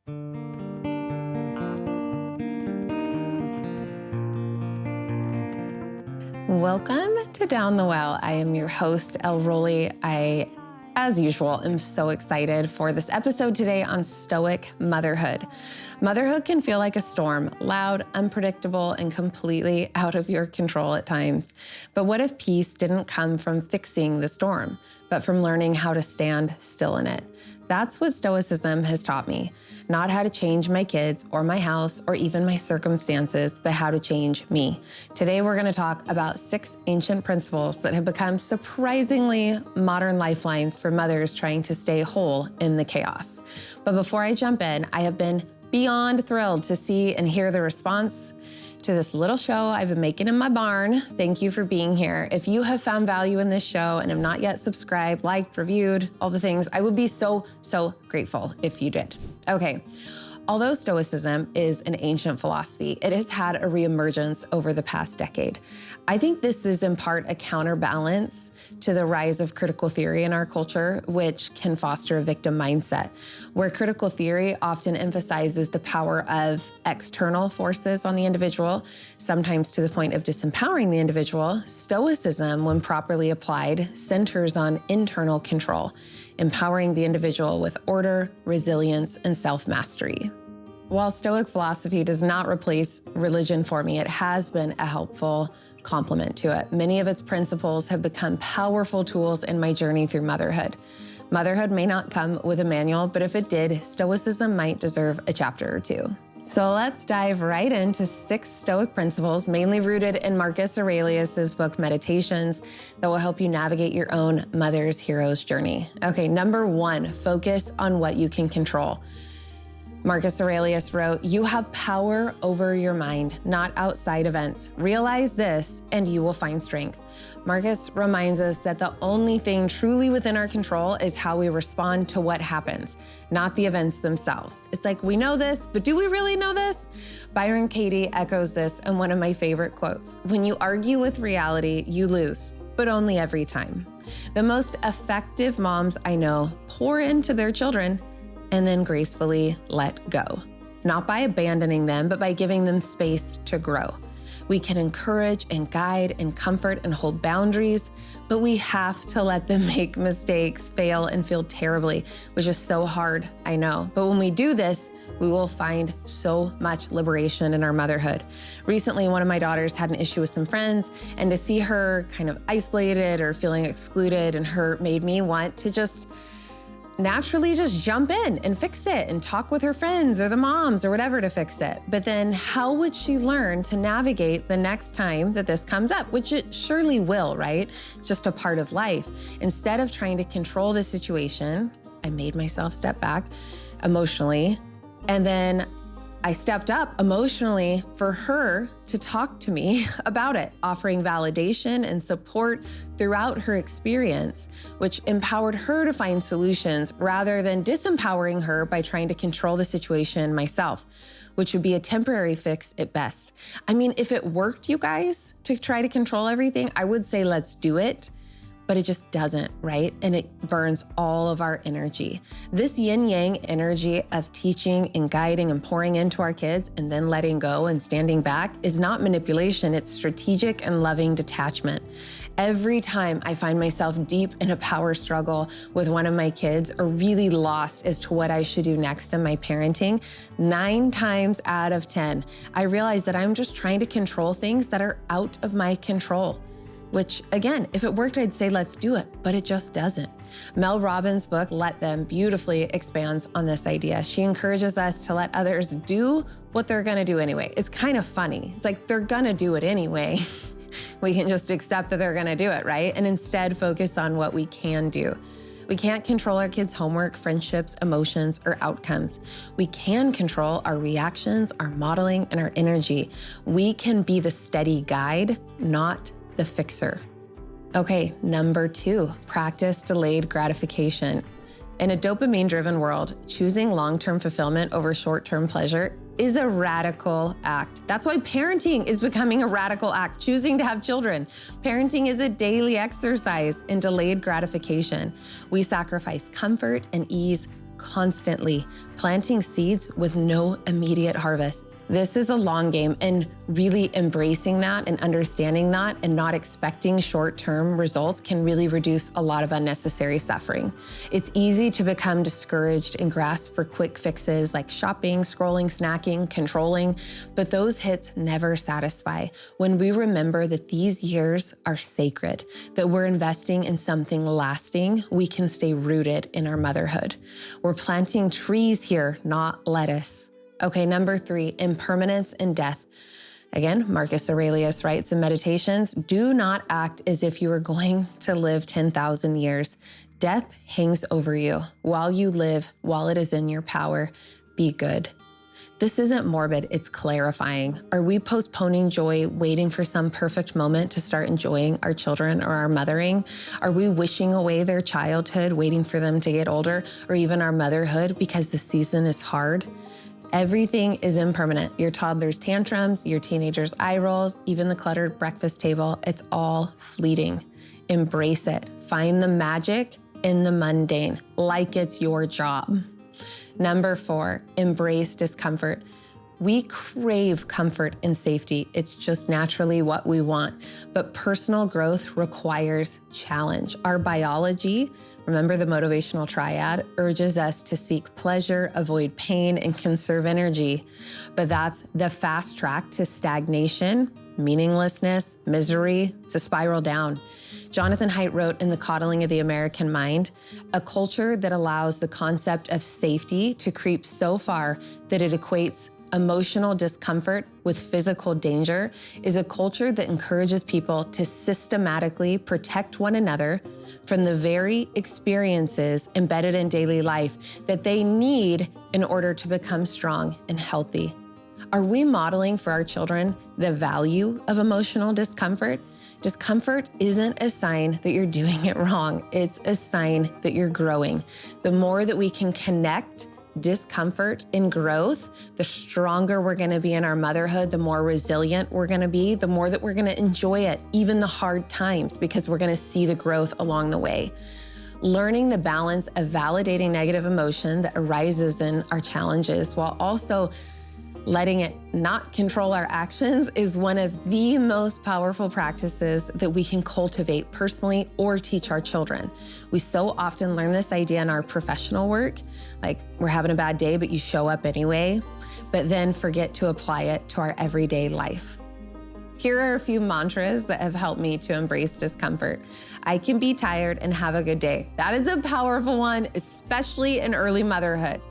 Welcome to Down the Well. I am your host, Elle Rowley. I, as usual, am so excited for this episode today on Stoic motherhood. Motherhood can feel like a storm, loud, unpredictable, and completely out of your control at times. But what if peace didn't come from fixing the storm, but from learning how to stand still in it? That's what Stoicism has taught me. Not how to change my kids or my house or even my circumstances, but how to change me. Today, we're going to talk about 6 ancient principles that have become surprisingly modern lifelines for mothers trying to stay whole in the chaos. But before I jump in, I have been beyond thrilled to see and hear the response to this little show I've been making in my barn. Thank you for being here. If you have found value in this show and have not yet subscribed, liked, reviewed, all the things, I would be so grateful if you did. Okay. Although Stoicism is an ancient philosophy, it has had a reemergence over the past decade. I think this is in part a counterbalance to the rise of critical theory in our culture, which can foster a victim mindset, where critical theory often emphasizes the power of external forces on the individual, sometimes to the point of disempowering the individual. Stoicism, when properly applied, centers on internal control, empowering the individual with order, resilience, and self-mastery. While Stoic philosophy does not replace religion for me, it has been a helpful complement to it. Many of its principles have become powerful tools in my journey through motherhood. Motherhood may not come with a manual, but if it did, Stoicism might deserve a chapter or 2. So let's dive right into 6 Stoic principles, mainly rooted in Marcus Aurelius's book, Meditations, that will help you navigate your own mother's hero's journey. Okay, number 1, focus on what you can control. Marcus Aurelius wrote, "You have power over your mind, not outside events. Realize this and you will find strength." Marcus reminds us that the only thing truly within our control is how we respond to what happens, not the events themselves. It's like, we know this, but do we really know this? Byron Katie echoes this in one of my favorite quotes. "When you argue with reality, you lose, but only every time." The most effective moms I know pour into their children and then gracefully let go. Not by abandoning them, but by giving them space to grow. We can encourage and guide and comfort and hold boundaries, but we have to let them make mistakes, fail, and feel terribly, which is so hard, I know. But when we do this, we will find so much liberation in our motherhood. Recently, one of my daughters had an issue with some friends, and to see her kind of isolated or feeling excluded and hurt made me want to naturally just jump in and fix it and talk with her friends or the moms or whatever to fix it. But then how would she learn to navigate the next time that this comes up, which it surely will, right? It's just a part of life. Instead of trying to control the situation, I made myself step back emotionally, and then I stepped up emotionally for her to talk to me about it, offering validation and support throughout her experience, which empowered her to find solutions rather than disempowering her by trying to control the situation myself, which would be a temporary fix at best. I mean, if it worked, you guys, to try to control everything, I would say let's do it. But it just doesn't, right? And it burns all of our energy. This yin-yang energy of teaching and guiding and pouring into our kids and then letting go and standing back is not manipulation, it's strategic and loving detachment. Every time I find myself deep in a power struggle with one of my kids or really lost as to what I should do next in my parenting, 9 times out of 10, I realize that I'm just trying to control things that are out of my control. Which again, if it worked, I'd say let's do it, but it just doesn't. Mel Robbins' book, Let Them, beautifully expands on this idea. She encourages us to let others do what they're gonna do anyway. It's kind of funny. It's like they're gonna do it anyway. We can just accept that they're gonna do it, right? And instead focus on what we can do. We can't control our kids' homework, friendships, emotions, or outcomes. We can control our reactions, our modeling, and our energy. We can be the steady guide, not the fixer. Okay, number 2, practice delayed gratification. In a dopamine-driven world, choosing long-term fulfillment over short-term pleasure is a radical act. That's why parenting is becoming a radical act, choosing to have children. Parenting is a daily exercise in delayed gratification. We sacrifice comfort and ease constantly, planting seeds with no immediate harvest. This is a long game, and really embracing that and understanding that and not expecting short-term results can really reduce a lot of unnecessary suffering. It's easy to become discouraged and grasp for quick fixes like shopping, scrolling, snacking, controlling, but those hits never satisfy. When we remember that these years are sacred, that we're investing in something lasting, we can stay rooted in our motherhood. We're planting trees here, not lettuce. Okay, number 3, impermanence and death. Again, Marcus Aurelius writes in Meditations, do not act as if you are going to live 10,000 years. Death hangs over you. While you live, while it is in your power, be good. This isn't morbid, it's clarifying. Are we postponing joy, waiting for some perfect moment to start enjoying our children or our mothering? Are we wishing away their childhood, waiting for them to get older, or even our motherhood because the season is hard? Everything is impermanent. Your toddler's tantrums, your teenager's eye rolls, even the cluttered breakfast table, it's all fleeting. Embrace it. Find the magic in the mundane, like it's your job. Number 4, embrace discomfort. We crave comfort and safety. It's just naturally what we want. But personal growth requires challenge. Our biology, remember the motivational triad, urges us to seek pleasure, avoid pain, and conserve energy. But that's the fast track to stagnation, meaninglessness, misery, to spiral down. Jonathan Haidt wrote in The Coddling of the American Mind, a culture that allows the concept of safety to creep so far that it equates emotional discomfort with physical danger is a culture that encourages people to systematically protect one another from the very experiences embedded in daily life that they need in order to become strong and healthy. Are we modeling for our children the value of emotional discomfort? Discomfort isn't a sign that you're doing it wrong. It's a sign that you're growing. The more that we can connect discomfort and growth, the stronger we're going to be in our motherhood, the more resilient we're going to be, the more that we're going to enjoy it, even the hard times, because we're going to see the growth along the way. Learning the balance of validating negative emotion that arises in our challenges while also letting it not control our actions is one of the most powerful practices that we can cultivate personally or teach our children. We so often learn this idea in our professional work, like we're having a bad day, but you show up anyway, but then forget to apply it to our everyday life. Here are a few mantras that have helped me to embrace discomfort. I can be tired and have a good day. That is a powerful one, especially in early motherhood.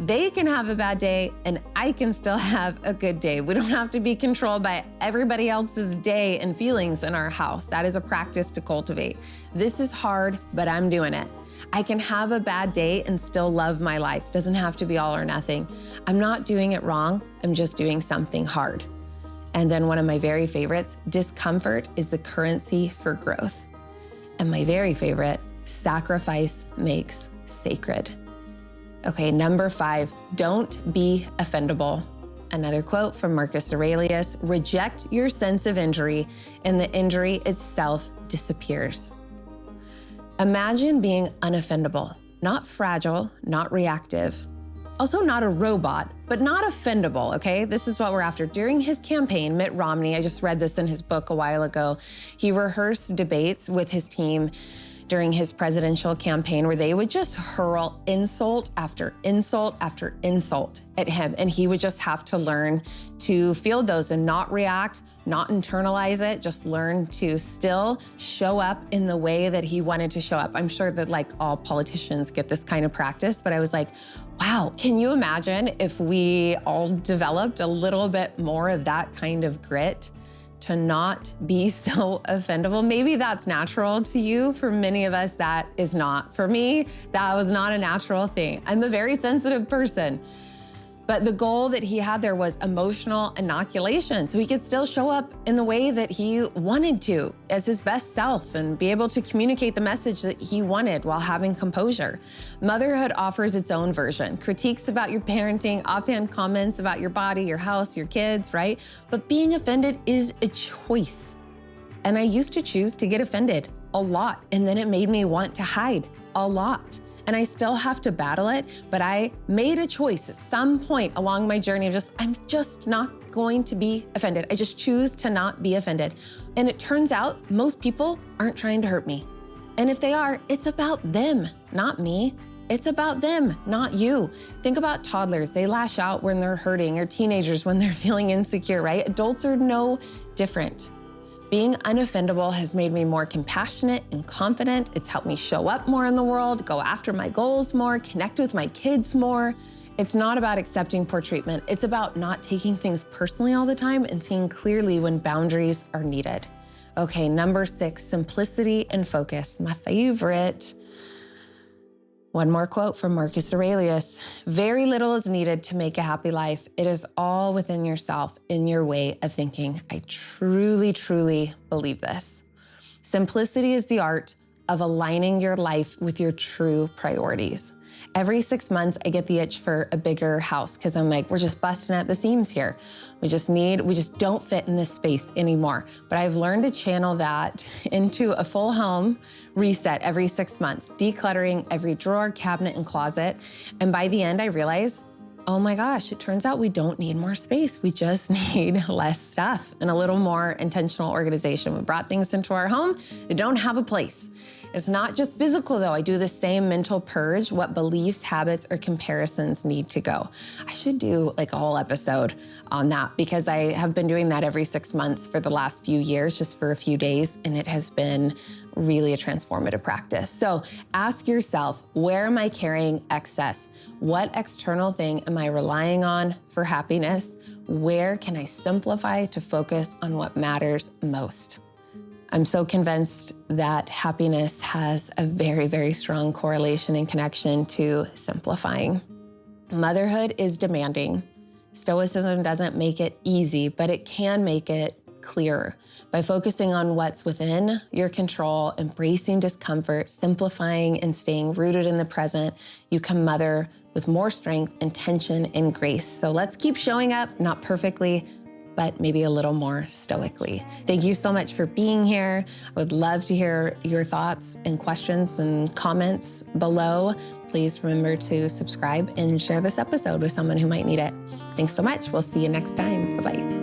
They can have a bad day and I can still have a good day. We don't have to be controlled by everybody else's day and feelings in our house. That is a practice to cultivate. This is hard, but I'm doing it. I can have a bad day and still love my life. Doesn't have to be all or nothing. I'm not doing it wrong. I'm just doing something hard. And then one of my very favorites, discomfort is the currency for growth. And my very favorite, sacrifice makes sacred. Okay, number 5, don't be offendable. Another quote from Marcus Aurelius, reject your sense of injury and the injury itself disappears. Imagine being unoffendable, not fragile, not reactive, also not a robot, but not offendable, okay? This is what we're after. During his campaign, Mitt Romney, I just read this in his book a while ago, he rehearsed debates with his team during his presidential campaign where they would just hurl insult after insult after insult at him. And he would just have to learn to field those and not react, not internalize it, just learn to still show up in the way that he wanted to show up. I'm sure that like all politicians get this kind of practice, but I was like, wow, can you imagine if we all developed a little bit more of that kind of grit? To not be so offendable. Maybe that's natural to you. For many of us, that is not. For me, that was not a natural thing. I'm a very sensitive person. But the goal that he had there was emotional inoculation, so he could still show up in the way that he wanted to as his best self and be able to communicate the message that he wanted while having composure. Motherhood offers its own version. Critiques about your parenting, offhand comments about your body, your house, your kids, right? But being offended is a choice. And I used to choose to get offended a lot, and then it made me want to hide a lot. and I still have to battle it, but I made a choice at some point along my journey of I'm just not going to be offended. I just choose to not be offended. And it turns out most people aren't trying to hurt me. And if they are, it's about them, not me. It's about them, not you. Think about toddlers. They lash out when they're hurting, or teenagers when they're feeling insecure, right? Adults are no different. Being unoffendable has made me more compassionate and confident. It's helped me show up more in the world, go after my goals more, connect with my kids more. It's not about accepting poor treatment. It's about not taking things personally all the time and seeing clearly when boundaries are needed. Okay, number 6, simplicity and focus, my favorite. One more quote from Marcus Aurelius. Very little is needed to make a happy life. It is all within yourself, in your way of thinking. I truly, truly believe this. Simplicity is the art of aligning your life with your true priorities. Every 6 months, I get the itch for a bigger house because I'm like, we're just busting at the seams here. We just don't fit in this space anymore. But I've learned to channel that into a full home reset every 6 months, decluttering every drawer, cabinet, and closet. And by the end, I realize, oh my gosh, it turns out we don't need more space. We just need less stuff and a little more intentional organization. We brought things into our home that don't have a place. It's not just physical though. I do the same mental purge, what beliefs, habits, or comparisons need to go. I should do like a whole episode on that because I have been doing that every 6 months for the last few years, just for a few days, and it has been really a transformative practice. So ask yourself, where am I carrying excess? What external thing am I relying on for happiness? Where can I simplify to focus on what matters most? I'm so convinced that happiness has a very, very strong correlation and connection to simplifying. Motherhood is demanding. Stoicism doesn't make it easy, but it can make it clearer. By focusing on what's within your control, embracing discomfort, simplifying, and staying rooted in the present, you can mother with more strength, intention, and grace. So let's keep showing up, not perfectly, but maybe a little more stoically. Thank you so much for being here. I would love to hear your thoughts and questions and comments below. Please remember to subscribe and share this episode with someone who might need it. Thanks so much. We'll see you next time. Bye-bye.